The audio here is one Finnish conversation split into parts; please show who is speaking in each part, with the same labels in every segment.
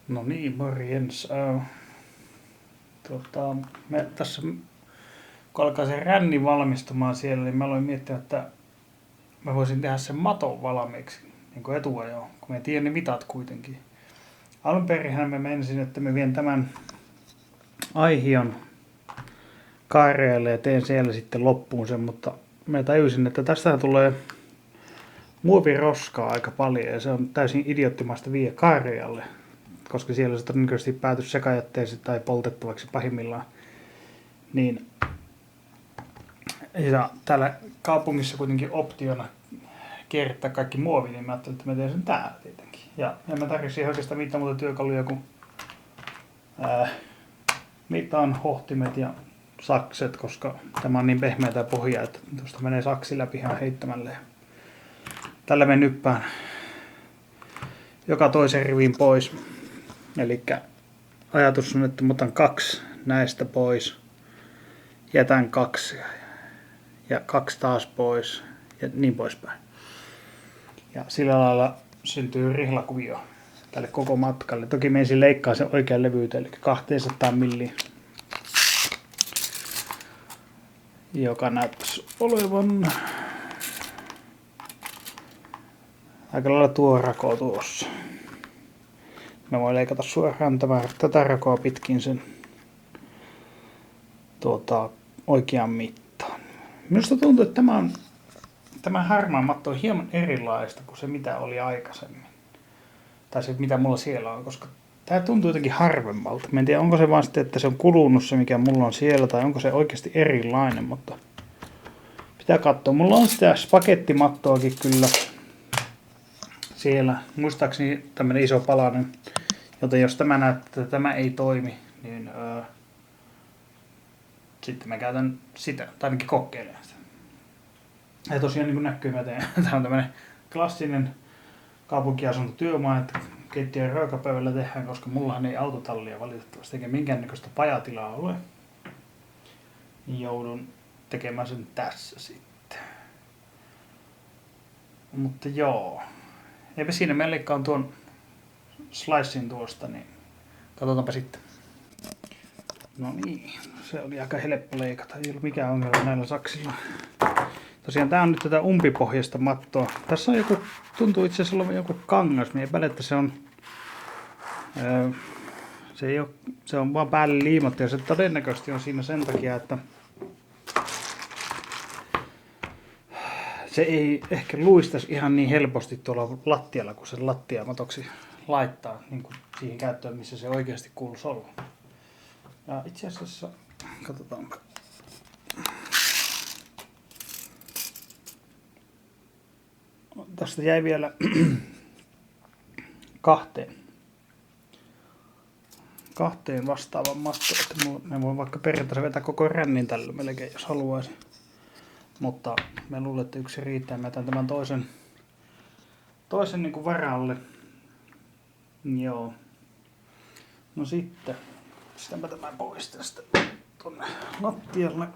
Speaker 1: No niin, morjens. Me tässä, kun alkaa se ränni valmistumaan siellä, niin mä aloin miettiä, että mä voisin tehdä sen maton valmiiksi niin kuin etuajoon, kun mä tiedän ne mitat kuitenkin. Alun perinhän mä menisin, että mä vien tämän aihion kaareelle ja teen siellä sitten loppuun sen, mutta mä tajusin, että tästä tulee muoviroskaa aika paljon ja se on täysin idioottimaista vie kaarealle, koska siellä se todennäköisesti päätyy sekajätteeksi tai poltettavaksi pahimmillaan. Niin, ja täällä kaupungissa kuitenkin optiona kierrättää kaikki muovi, niin mä ajattelin, että mä teen sen täällä tietenkin. Ja en mä tarvitse oikeastaan mitään muuta työkaluja kuin mitan, hohtimet ja sakset, koska tämä on niin pehmeä tämä pohja, että tuosta menee saksi läpi ihan heittämällä. Tällä me nyppään joka toisen rivin pois. Eli ajatus on, että mä otan 2 näistä pois, jätän 2 ja 2 taas pois ja niin poispäin. Ja sillä lailla syntyy rihlakuvio tälle koko matkalle. Toki me ensin leikkaa sen oikean levyyteen, eli 200 milliä, joka näyttäisi olevan aika lailla tuo rako tuossa. Mä voin leikata suoraan tätä rakoa pitkin sen oikean mittaan. Minusta tuntuu, että tämä harmaa matto on hieman erilaista kuin se mitä oli aikaisemmin. Tai se mitä mulla siellä on, koska tämä tuntuu jotenkin harvemmalta. Mä en tiedä onko se vaan sitten, että se on kulunut se mikä mulla on siellä tai onko se oikeasti erilainen, mutta pitää katsoa. Mulla on sitä spagettimattoakin kyllä siellä. Muistaakseni tämmönen iso palanen, joten jos tämä näyttää, että tämä ei toimi, niin sitten mä käytän sitä, tai ainakin kokeilen sitä. Ja tosiaan niin kuin näkyy, mä teen. Tämä on tämmönen klassinen kaupunkiasunto työmaa, että keittiön ruokapöydällä tehdään, koska mullahan ei autotallia valitettavasti eikä minkäännäköistä pajatilaa ole. Niin joudun tekemään sen tässä sitten. Mutta joo. Eipä siinä, mä leikkaan tuon slicein tuosta, niin katsotaanpa sitten. No niin, se oli aika helppo leikata, ei ollut mikään ongelma näillä saksilla. Tosiaan tää on nyt tätä umpipohjaista mattoa. Tässä on joku, tuntuu itse asiassa olevan joku kangas, niin epäilen, että se on, se on vaan päälle liimattu ja se todennäköisesti on siinä sen takia, että se ei ehkä luistaisi ihan niin helposti tuolla lattialla, kun se lattiamatoksi laittaa niin kuin siihen käyttöön, missä se oikeasti kuuluisi olla. Ja itse asiassa, katsotaanpa. Tästä jäi vielä 2 vastaavan matto, että me voin vaikka periaatteessa vetää koko rännin tällä melkein, jos haluaisin. Mutta mä luulen, että yksi riittää. Mä jätän tämän toisen niin kuin varalle. Joo. No sitten, pistäänpä tämän pois tästä tonne lattialle.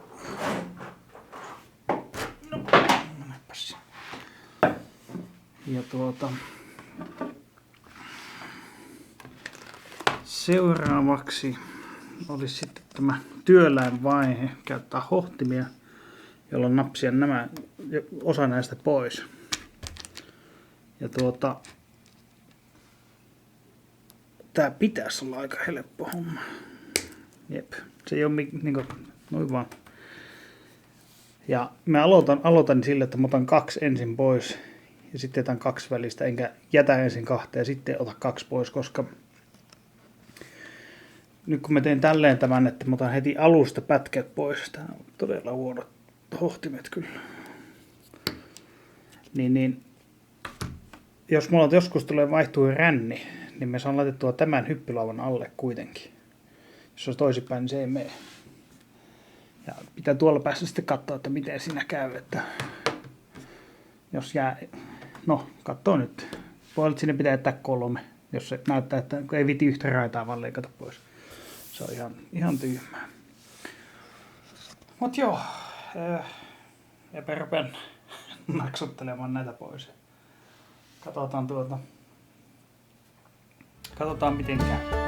Speaker 1: No, menepäs. Ja seuraavaksi olisi sitten tämä työläinvaihe, käyttää hohtimia, jolloin napsia osa näistä pois. Ja tää pitäisi olla aika helppo homma. Jep, se ei ole niinku noin vaan. Ja mä aloitan sille, että mä otan 2 ensin pois ja sitten jätän 2 välistä, enkä jätä ensin 2 ja sitten ota 2 pois, koska nyt kun mä teen tälleen tämän, että mä otan heti alusta pätkät pois, tää on todella huonot hohtimet kyllä. Niin jos mulla joskus vaihtuu ränni, niin me saan laitettua tämän hyppylauvan alle kuitenkin. Jos se on toisinpäin, niin se ei mene. Ja pitää tuolla päässä sitten katsoa, että miten siinä käy, että jos jää, no katsoo nyt. Voi olla, että sinne pitää jättää 3, jos se näyttää, että ei viti yhtä raitaa vaan leikata pois. Se on ihan tyhmää. Mut joo, ja rupean naksuttelemaan näitä pois. Katsotaan Katsotaan miten käy.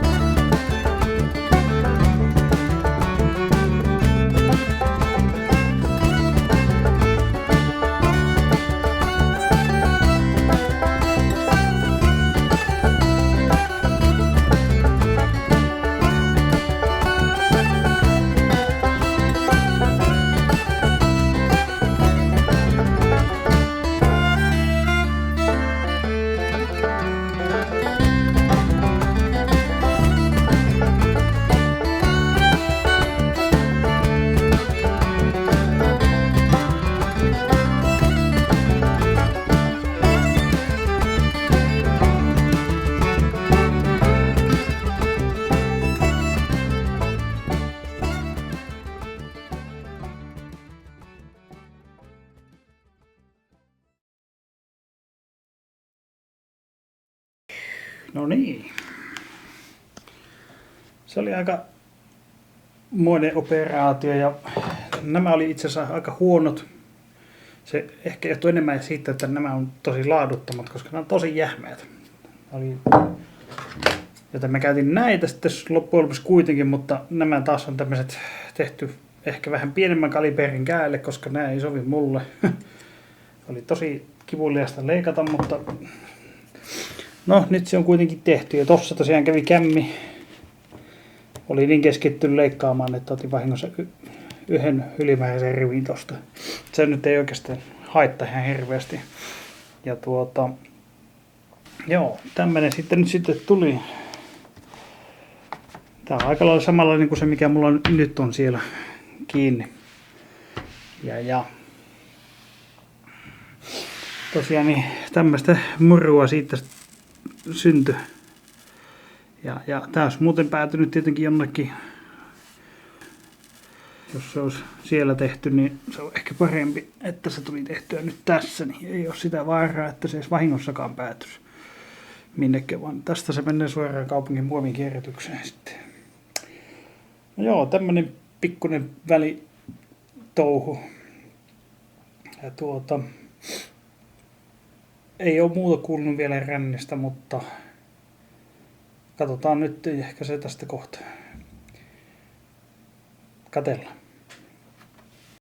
Speaker 1: No niin. Se oli aika moinen operaatio ja nämä oli itse asiassa aika huonot. Se ehkä johtuu enemmän siitä, että nämä on tosi laaduttomat, koska nämä on tosi jähmeät. Joten mä käytin näitä sitten loppujen lopuksi kuitenkin, mutta nämä taas on tämmöiset tehty ehkä vähän pienemmän kaliberin käälle, koska nämä ei sovi mulle. Oli tosi kivuliasta leikata, mutta no nyt se on kuitenkin tehty. Ja tossa tosiaan kävi kämmi. Oli niin keskittynyt leikkaamaan, että otin vahingossa yhden ylimääräisen rivin tosta. Se nyt ei oikeastaan haittaa ihan hirveästi. Ja joo, tämmönen sitten tuli. Tää on aika lailla samanlainen kuin se, mikä mulla nyt on siellä kiinni. Ja tosiaan niin tämmöistä murua siitä syntyi. Ja tää olisi muuten päätynyt tietenkin jonnekin, jos se olisi siellä tehty, niin se on ehkä parempi, että se tuli tehtyä nyt tässä, niin ei ole sitä vaaraa, että se edes vahingossakaan päätyisi minnekään, vaan tästä se menee suoraan kaupungin muovinkierrätykseen sitten. No joo, tämmönen pikkuinen välitouhu. Ja ei ole muuta kuulunut vielä rännistä, mutta katsotaan nyt, ehkä se tästä kohta. Katellaan.